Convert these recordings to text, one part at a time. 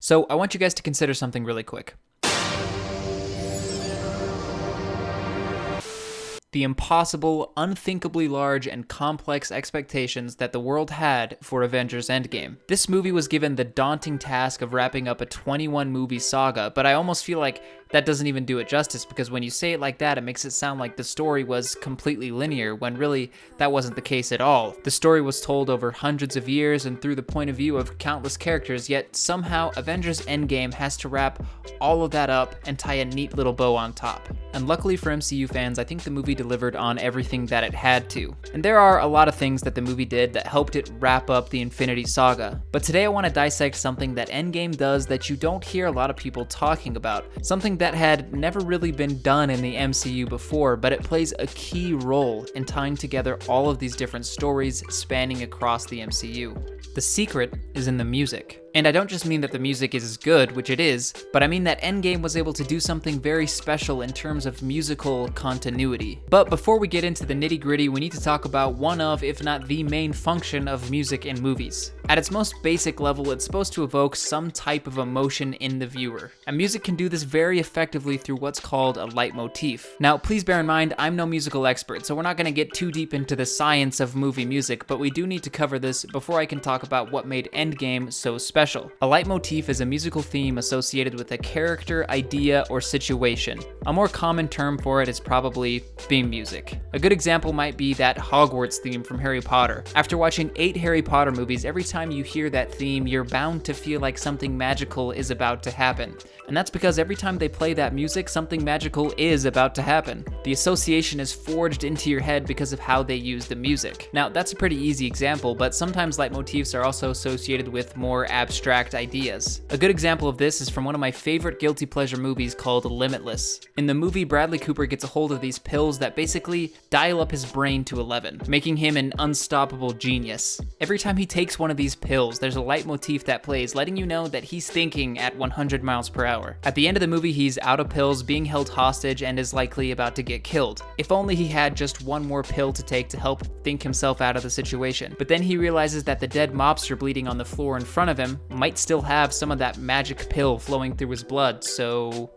So I want you guys to consider something really quick. The impossible, unthinkably large, and complex expectations that the world had for Avengers Endgame. This movie was given the daunting task of wrapping up a 21-movie saga, but I almost feel like that doesn't even do it justice, because when you say it like that, it makes it sound like the story was completely linear, when really, that wasn't the case at all. The story was told over hundreds of years and through the point of view of countless characters, yet somehow Avengers Endgame has to wrap all of that up and tie a neat little bow on top. And luckily for MCU fans, I think the movie delivered on everything that it had to. And there are a lot of things that the movie did that helped it wrap up the Infinity Saga. But today I want to dissect something that Endgame does that you don't hear a lot of people talking about. Something that had never really been done in the MCU before, but it plays a key role in tying together all of these different stories spanning across the MCU. The secret is in the music. And I don't just mean that the music is good, which it is, but I mean that Endgame was able to do something very special in terms of musical continuity. But before we get into the nitty-gritty, we need to talk about one of, if not the main function of music in movies. At its most basic level, it's supposed to evoke some type of emotion in the viewer. And music can do this very effectively through what's called a leitmotif. Now, please bear in mind, I'm no musical expert, so we're not going to get too deep into the science of movie music, but we do need to cover this before I can talk about what made Endgame so special. A leitmotif is a musical theme associated with a character, idea, or situation. A more common term for it is probably theme music. A good example might be that Hogwarts theme from Harry Potter. After watching 8 Harry Potter movies, every time you hear that theme, you're bound to feel like something magical is about to happen. And that's because every time they play that music, something magical is about to happen. The association is forged into your head because of how they use the music. Now, that's a pretty easy example, but sometimes leitmotifs are also associated with more abstract ideas. A good example of this is from one of my favorite guilty pleasure movies called Limitless. In the movie, Bradley Cooper gets a hold of these pills that basically dial up his brain to 11, making him an unstoppable genius. Every time he takes one of these pills, there's a leitmotif that plays, letting you know that he's thinking at 100 miles per hour. At the end of the movie, he's out of pills, being held hostage, and is likely about to get killed. If only he had just one more pill to take to help think himself out of the situation. But then he realizes that the dead mobster bleeding on the floor in front of him might still have some of that magic pill flowing through his blood, so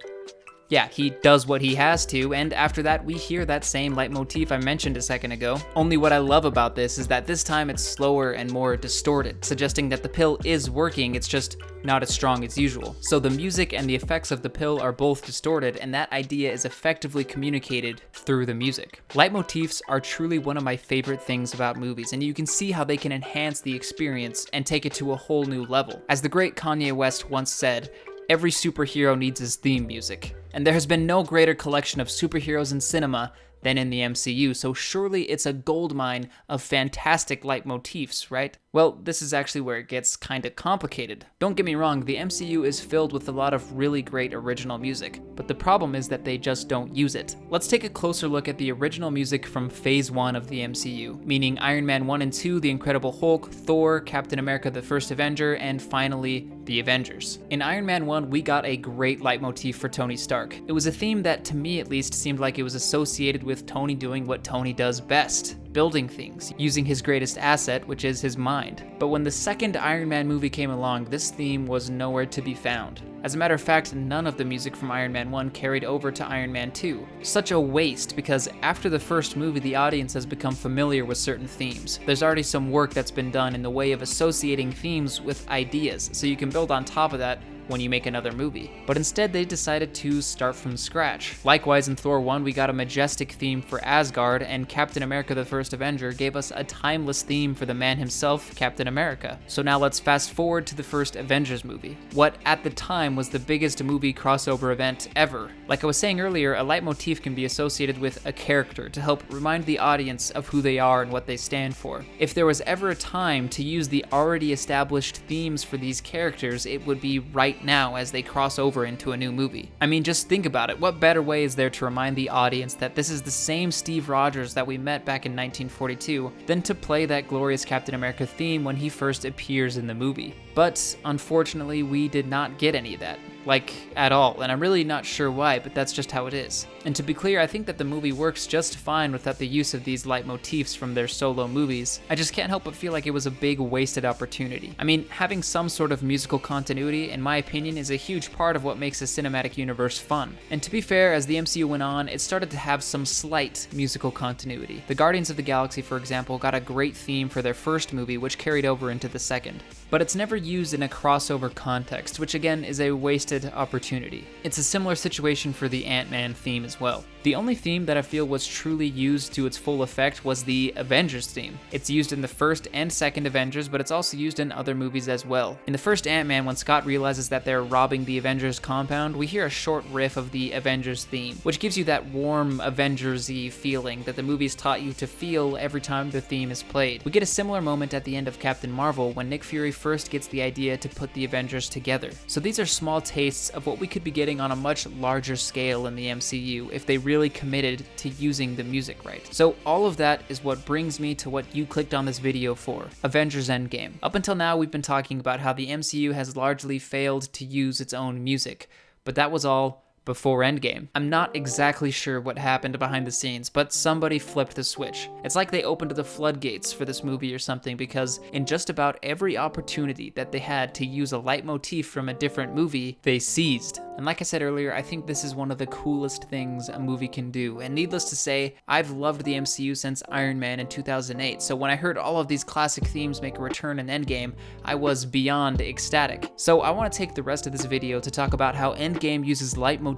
yeah, he does what he has to, and after that we hear that same leitmotif I mentioned a second ago. Only what I love about this is that this time it's slower and more distorted, suggesting that the pill is working, it's just not as strong as usual. So the music and the effects of the pill are both distorted, and that idea is effectively communicated through the music. Leitmotifs are truly one of my favorite things about movies, and you can see how they can enhance the experience and take it to a whole new level. As the great Kanye West once said, every superhero needs his theme music. And there has been no greater collection of superheroes in cinema than in the MCU, so surely it's a goldmine of fantastic leitmotifs, right? Well, this is actually where it gets kinda complicated. Don't get me wrong, the MCU is filled with a lot of really great original music, but the problem is that they just don't use it. Let's take a closer look at the original music from Phase 1 of the MCU, meaning Iron Man 1 and 2, The Incredible Hulk, Thor, Captain America the First Avenger, and finally, the Avengers. In Iron Man 1, we got a great leitmotif for Tony Stark. It was a theme that, to me at least, seemed like it was associated with Tony doing what Tony does best. Building things, using his greatest asset, which is his mind. But when the second Iron Man movie came along, this theme was nowhere to be found. As a matter of fact, none of the music from Iron Man 1 carried over to Iron Man 2. Such a waste, because after the first movie, the audience has become familiar with certain themes. There's already some work that's been done in the way of associating themes with ideas, so you can build on top of that when you make another movie. But instead, they decided to start from scratch. Likewise, in Thor 1, we got a majestic theme for Asgard, and Captain America the First Avenger gave us a timeless theme for the man himself, Captain America. So now let's fast forward to the first Avengers movie. What, at the time, was the biggest movie crossover event ever. Like I was saying earlier, a leitmotif can be associated with a character to help remind the audience of who they are and what they stand for. If there was ever a time to use the already established themes for these characters, it would be right now as they cross over into a new movie. I mean, just think about it. What better way is there to remind the audience that this is the same Steve Rogers that we met back in 1942 than to play that glorious Captain America theme when he first appears in the movie? But unfortunately, we did not get any of that. like at all, and I'm really not sure why, but that's just how it is. And to be clear, I think that the movie works just fine without the use of these leitmotifs from their solo movies. I just can't help but feel like it was a big wasted opportunity. I mean, having some sort of musical continuity, in my opinion, is a huge part of what makes a cinematic universe fun. And to be fair, as the MCU went on, it started to have some slight musical continuity. The Guardians of the Galaxy, for example, got a great theme for their first movie, which carried over into the second. But it's never used in a crossover context, which again is a wasted opportunity. It's a similar situation for the Ant-Man theme as well. The only theme that I feel was truly used to its full effect was the Avengers theme. It's used in the first and second Avengers, but it's also used in other movies as well. In the first Ant-Man, when Scott realizes that they're robbing the Avengers compound, we hear a short riff of the Avengers theme, which gives you that warm Avengers-y feeling that the movies taught you to feel every time the theme is played. We get a similar moment at the end of Captain Marvel when Nick Fury first gets the idea to put the Avengers together. So these are small tastes of what we could be getting on a much larger scale in the MCU if they really committed to using the music right. So all of that is what brings me to what you clicked on this video for, Avengers Endgame. Up until now, we've been talking about how the MCU has largely failed to use its own music, but that was all before Endgame. I'm not exactly sure what happened behind the scenes, but somebody flipped the switch. It's like they opened the floodgates for this movie or something, because in just about every opportunity that they had to use a leitmotif from a different movie, they seized. And like I said earlier, I think this is one of the coolest things a movie can do. And needless to say, I've loved the MCU since Iron Man in 2008, so when I heard all of these classic themes make a return in Endgame, I was beyond ecstatic. So I want to take the rest of this video to talk about how Endgame uses leitmotifs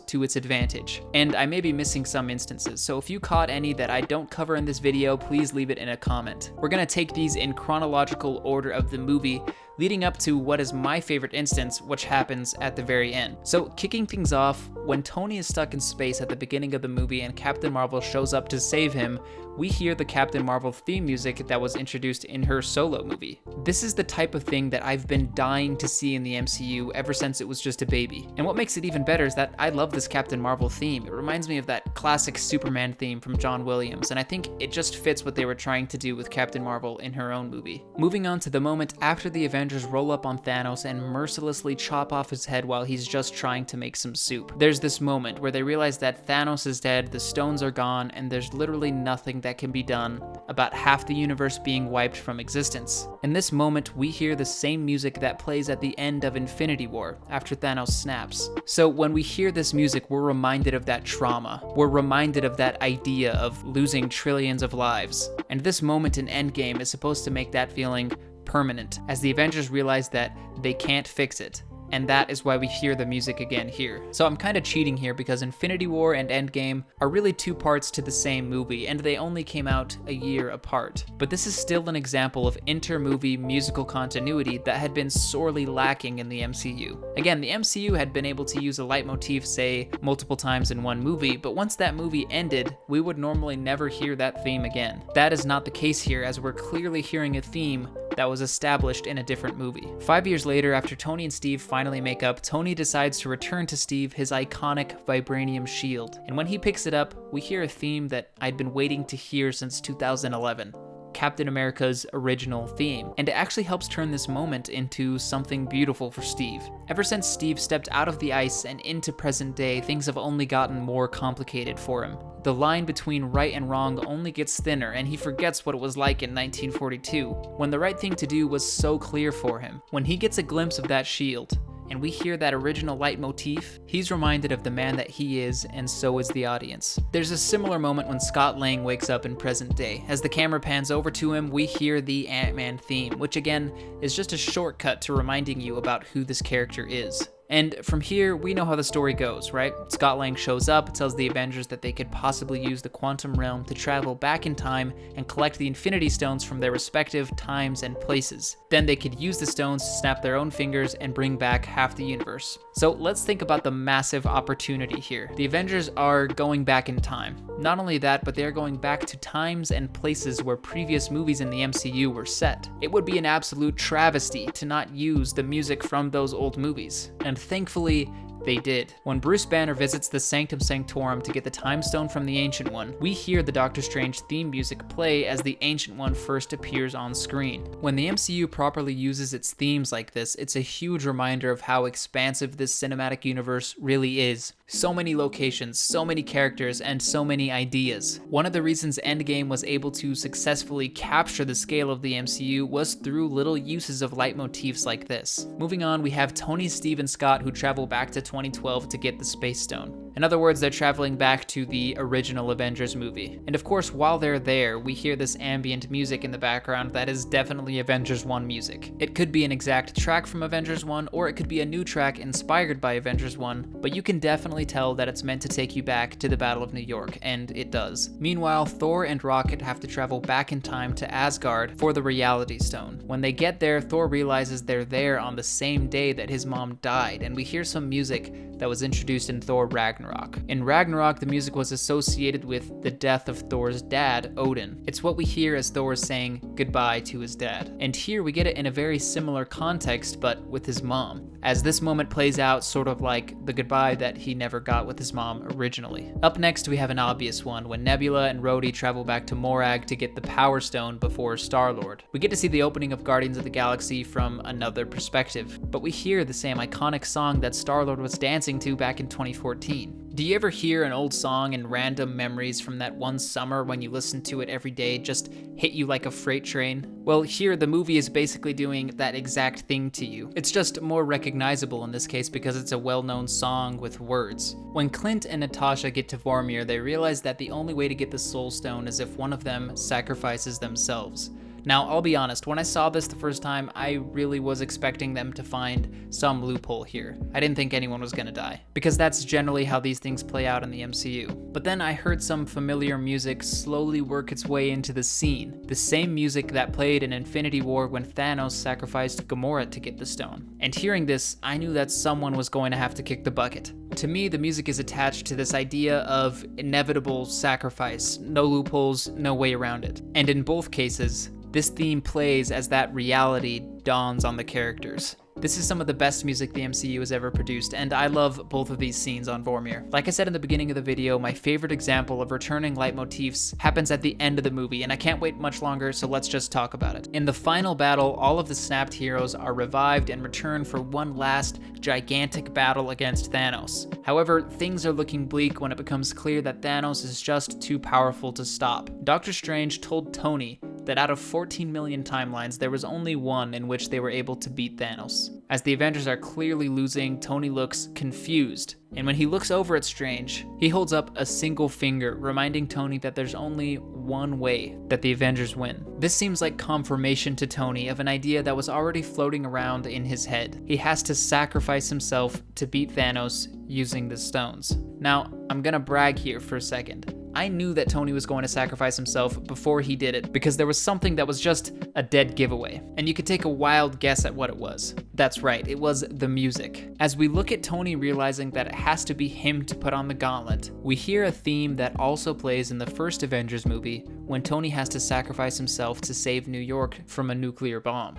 to its advantage. And I may be missing some instances, so if you caught any that I don't cover in this video, please leave it in a comment. We're gonna take these in chronological order of the movie, leading up to what is my favorite instance, which happens at the very end. So kicking things off, when Tony is stuck in space at the beginning of the movie and Captain Marvel shows up to save him, we hear the Captain Marvel theme music that was introduced in her solo movie. This is the type of thing that I've been dying to see in the MCU ever since it was just a baby. And what makes it even better is that I love this Captain Marvel theme. It reminds me of that classic Superman theme from John Williams, and I think it just fits what they were trying to do with Captain Marvel in her own movie. Moving on to the moment after the Avengers roll up on Thanos and mercilessly chop off his head while he's just trying to make some soup. There's this moment where they realize that Thanos is dead, the stones are gone, and there's literally nothing that can be done about half the universe being wiped from existence. In this moment, we hear the same music that plays at the end of Infinity War, after Thanos snaps. So when we hear this music, we're reminded of that trauma. We're reminded of that idea of losing trillions of lives. And this moment in Endgame is supposed to make that feeling permanent, as the Avengers realize that they can't fix it. And that is why we hear the music again here. So I'm kind of cheating here because Infinity War and Endgame are really two parts to the same movie, and they only came out a year apart. But this is still an example of inter-movie musical continuity that had been sorely lacking in the MCU. Again, the MCU had been able to use a leitmotif, say, multiple times in one movie, but once that movie ended, we would normally never hear that theme again. That is not the case here, as we're clearly hearing a theme that was established in a different movie. 5 years later, after Tony and Steve finally make up, Tony decides to return to Steve his iconic vibranium shield. And when he picks it up, we hear a theme that I'd been waiting to hear since 2011. Captain America's original theme, and it actually helps turn this moment into something beautiful for Steve. Ever since Steve stepped out of the ice and into present day, things have only gotten more complicated for him. The line between right and wrong only gets thinner, and he forgets what it was like in 1942, when the right thing to do was so clear for him. When he gets a glimpse of that shield, and we hear that original leitmotif, he's reminded of the man that he is, and so is the audience. There's a similar moment when Scott Lang wakes up in present day. As the camera pans over to him, we hear the Ant-Man theme, which again is just a shortcut to reminding you about who this character is. And from here, we know how the story goes, right? Scott Lang shows up, tells the Avengers that they could possibly use the quantum realm to travel back in time and collect the Infinity Stones from their respective times and places. Then they could use the stones to snap their own fingers and bring back half the universe. So let's think about the massive opportunity here. The Avengers are going back in time. Not only that, but they're going back to times and places where previous movies in the MCU were set. It would be an absolute travesty to not use the music from those old movies. And thankfully, They did. When Bruce Banner visits the Sanctum Sanctorum to get the Time Stone from the Ancient One, we hear the Doctor Strange theme music play as the Ancient One first appears on screen. When the MCU properly uses its themes like this, it's a huge reminder of how expansive this cinematic universe really is. So many locations, so many characters, and so many ideas. One of the reasons Endgame was able to successfully capture the scale of the MCU was through little uses of leitmotifs like this. Moving on, we have Tony, Steve, and Scott who travel back to 2012 to get the Space Stone. In other words, they're traveling back to the original Avengers movie. And of course, while they're there, we hear this ambient music in the background that is definitely Avengers 1 music. It could be an exact track from Avengers 1, or it could be a new track inspired by Avengers 1, but you can definitely tell that it's meant to take you back to the Battle of New York, and it does. Meanwhile, Thor and Rocket have to travel back in time to Asgard for the Reality Stone. When they get there, Thor realizes they're there on the same day that his mom died, and we hear some music that was introduced in Thor Ragnarok. In Ragnarok, the music was associated with the death of Thor's dad, Odin. It's what we hear as Thor is saying goodbye to his dad. And here we get it in a very similar context, but with his mom, as this moment plays out sort of like the goodbye that he never got with his mom originally. Up next, we have an obvious one, when Nebula and Rhodey travel back to Morag to get the Power Stone before Star-Lord. We get to see the opening of Guardians of the Galaxy from another perspective, but we hear the same iconic song that Star-Lord was dancing to back in 2014. Do you ever hear an old song and random memories from that one summer when you listen to it every day just hit you like a freight train? Well, here the movie is basically doing that exact thing to you. It's just more recognizable in this case because it's a well-known song with words. When Clint and Natasha get to Vormir, they realize that the only way to get the Soul Stone is if one of them sacrifices themselves. Now, I'll be honest, when I saw this the first time, I really was expecting them to find some loophole here. I didn't think anyone was gonna die, because that's generally how these things play out in the MCU. But then I heard some familiar music slowly work its way into the scene, the same music that played in Infinity War when Thanos sacrificed Gamora to get the stone. And hearing this, I knew that someone was going to have to kick the bucket. To me, the music is attached to this idea of inevitable sacrifice, no loopholes, no way around it. And in both cases, this theme plays as that reality dawns on the characters. This is some of the best music the MCU has ever produced, and I love both of these scenes on Vormir. Like I said in the beginning of the video, my favorite example of returning leitmotifs happens at the end of the movie, and I can't wait much longer, so let's just talk about it. In the final battle, all of the snapped heroes are revived and return for one last gigantic battle against Thanos. However, things are looking bleak when it becomes clear that Thanos is just too powerful to stop. Doctor Strange told Tony that out of 14 million timelines, there was only one in which they were able to beat Thanos. As the Avengers are clearly losing, Tony looks confused. And when he looks over at Strange, he holds up a single finger, reminding Tony that there's only one way that the Avengers win. This seems like confirmation to Tony of an idea that was already floating around in his head. He has to sacrifice himself to beat Thanos using the stones. Now, I'm gonna brag here for a second. I knew that Tony was going to sacrifice himself before he did it because there was something that was just a dead giveaway. And you could take a wild guess at what it was. That's right, it was the music. As we look at Tony realizing that it has to be him to put on the gauntlet, we hear a theme that also plays in the first Avengers movie when Tony has to sacrifice himself to save New York from a nuclear bomb.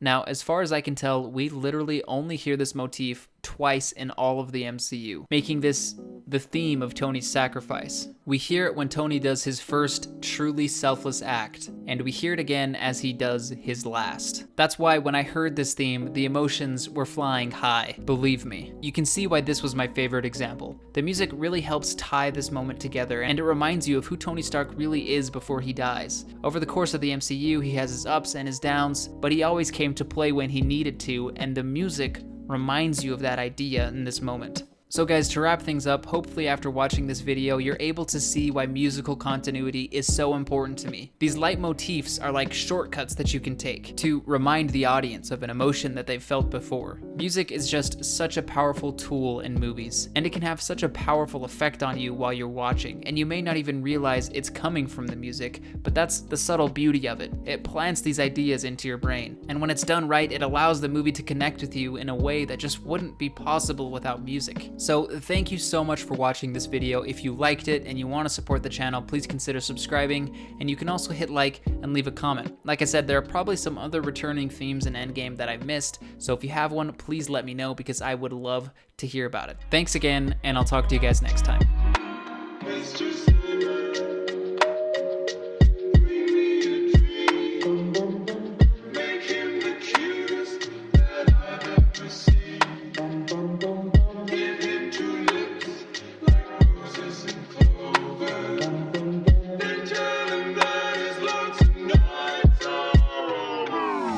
Now, as far as I can tell, we literally only hear this motif twice in all of the MCU, making this the theme of Tony's sacrifice. We hear it when Tony does his first truly selfless act, and we hear it again as he does his last. That's why when I heard this theme, the emotions were flying high, believe me. You can see why this was my favorite example. The music really helps tie this moment together, and it reminds you of who Tony Stark really is before he dies. Over the course of the MCU, he has his ups and his downs, but he always came to play when he needed to, and the music reminds you of that idea in this moment. So guys, to wrap things up, hopefully after watching this video, you're able to see why musical continuity is so important to me. These leitmotifs are like shortcuts that you can take to remind the audience of an emotion that they've felt before. Music is just such a powerful tool in movies, and it can have such a powerful effect on you while you're watching, and you may not even realize it's coming from the music, but that's the subtle beauty of it. It plants these ideas into your brain, and when it's done right, it allows the movie to connect with you in a way that just wouldn't be possible without music. So thank you so much for watching this video. If you liked it and you want to support the channel, please consider subscribing, and you can also hit like and leave a comment. Like I said, there are probably some other returning themes in Endgame that I missed, so if you have one, please let me know because I would love to hear about it. Thanks again, and I'll talk to you guys next time.